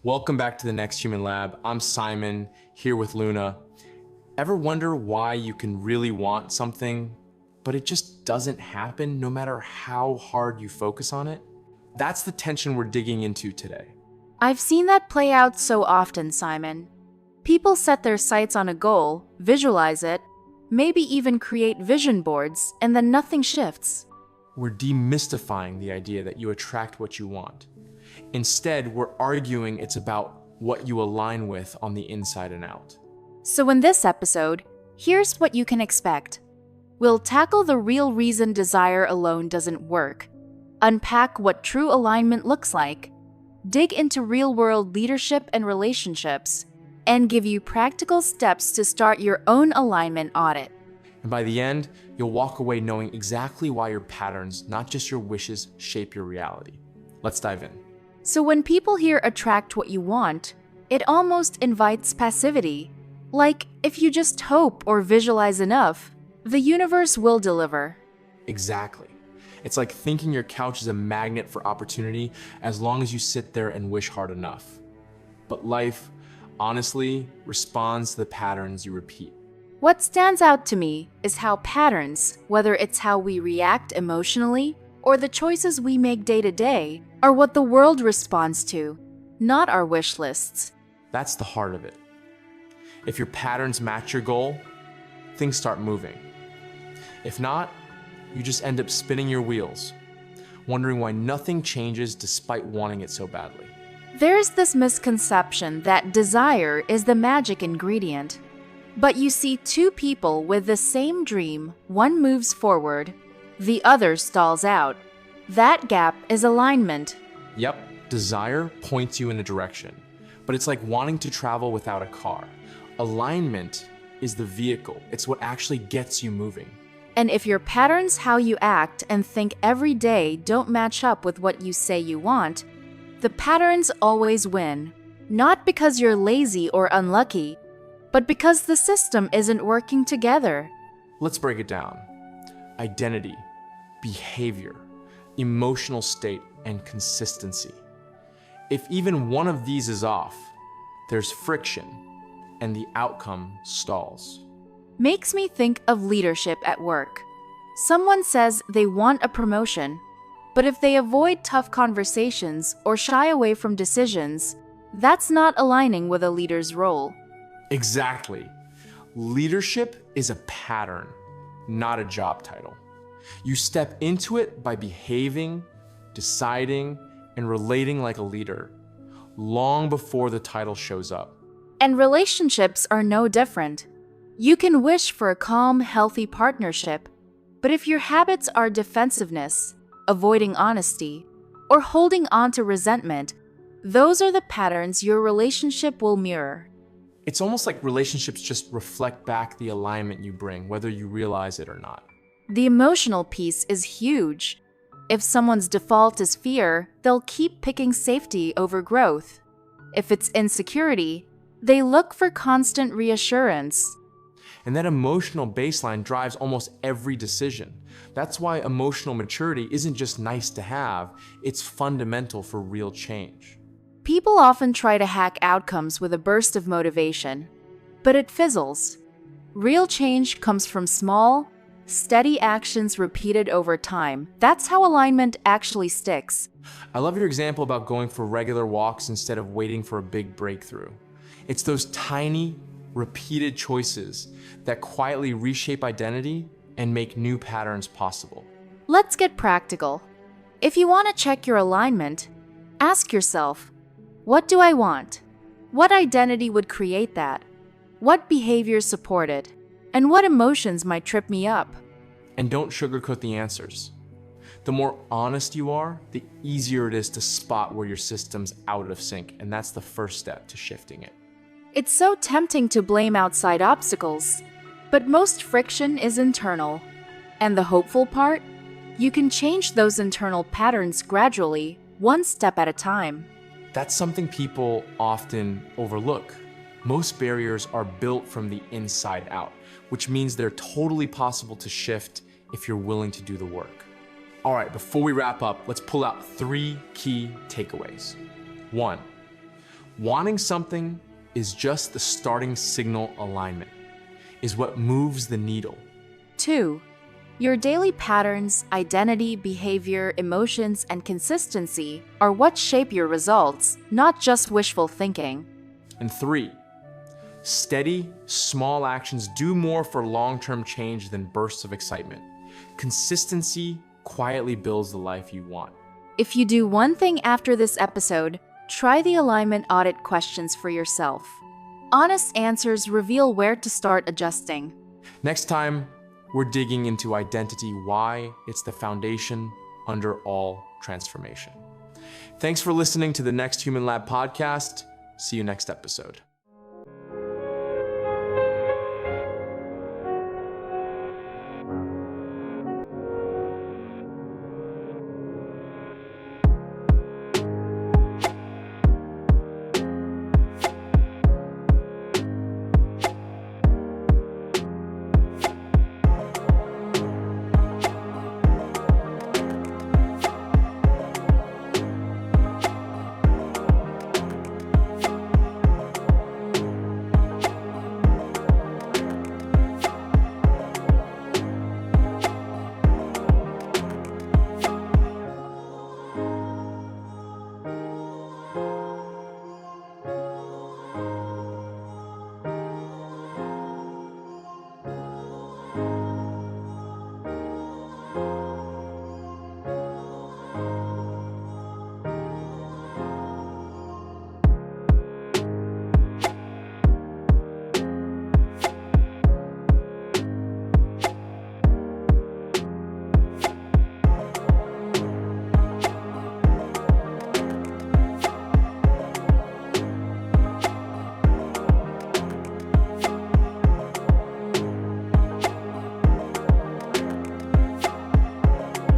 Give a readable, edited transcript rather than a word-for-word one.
Welcome back to the Next Human Lab. I'm Simon, here with Luna. Ever wonder why you can really want something, but it just doesn't happen no matter how hard you focus on it? That's the tension we're digging into today. I've seen that play out so often, Simon. People set their sights on a goal, visualize it, maybe even create vision boards, and then nothing shifts. We're demystifying the idea that you attract what you want. Instead, we're arguing it's about what you align with on the inside and out. So in this episode, here's what you can expect. We'll tackle the real reason desire alone doesn't work, unpack what true alignment looks like, dig into real-world leadership and relationships, and give you practical steps to start your own alignment audit. And by the end, you'll walk away knowing exactly why your patterns, not just your wishes, shape your reality. Let's dive in. So when people hear attract what you want, it almost invites passivity. Like, if you just hope or visualize enough, the universe will deliver. Exactly. It's like thinking your couch is a magnet for opportunity as long as you sit there and wish hard enough. But life, honestly, responds to the patterns you repeat. What stands out to me is how patterns, whether it's how we react emotionally or the choices we make day to day, are what the world responds to, not our wish lists. That's the heart of it. If your patterns match your goal, things start moving. If not, you just end up spinning your wheels, wondering why nothing changes despite wanting it so badly. There's this misconception that desire is the magic ingredient. But you see two people with the same dream, one moves forward, the other stalls out. That gap is alignment. Yep, desire points you in a direction, but it's like wanting to travel without a car. Alignment is the vehicle. It's what actually gets you moving. And if your patterns, how you act and think every day don't match up with what you say you want, the patterns always win. Not because you're lazy or unlucky, but because the system isn't working together. Let's break it down. Identity, behavior, emotional state, and consistency. If even one of these is off, there's friction, and the outcome stalls. Makes me think of leadership at work. Someone says they want a promotion, but if they avoid tough conversations or shy away from decisions, that's not aligning with a leader's role. Exactly. Leadership is a pattern, not a job title. You step into it by behaving, deciding, and relating like a leader, long before the title shows up. And relationships are no different. You can wish for a calm, healthy partnership, but if your habits are defensiveness, avoiding honesty, or holding on to resentment, those are the patterns your relationship will mirror. It's almost like relationships just reflect back the alignment you bring, whether you realize it or not. The emotional piece is huge. If someone's default is fear, they'll keep picking safety over growth. If it's insecurity, they look for constant reassurance. And that emotional baseline drives almost every decision. That's why emotional maturity isn't just nice to have, it's fundamental for real change. People often try to hack outcomes with a burst of motivation, but it fizzles. Real change comes from small, steady actions repeated over time. That's how alignment actually sticks. I love your example about going for regular walks instead of waiting for a big breakthrough. It's those tiny, repeated choices that quietly reshape identity and make new patterns possible. Let's get practical. If you want to check your alignment, ask yourself, what do I want? What identity would create that? What behaviors support it? And what emotions might trip me up? And don't sugarcoat the answers. The more honest you are, the easier it is to spot where your system's out of sync, and that's the first step to shifting it. It's so tempting to blame outside obstacles, but most friction is internal. And the hopeful part? You can change those internal patterns gradually, one step at a time. That's something people often overlook. Most barriers are built from the inside out, which means they're totally possible to shift if you're willing to do the work. All right, before we wrap up, let's pull out 3 key takeaways. 1, Wanting something is just the starting signal. Alignment is what moves the needle. 2. Your daily patterns, identity, behavior, emotions, and consistency are what shape your results, not just wishful thinking. And 3. Steady, small actions do more for long-term change than bursts of excitement. Consistency quietly builds the life you want. If you do one thing after this episode, try the alignment audit questions for yourself. Honest answers reveal where to start adjusting. Next time, we're digging into identity, why it's the foundation under all transformation. Thanks for listening to the Next Human Lab podcast. See you next episode.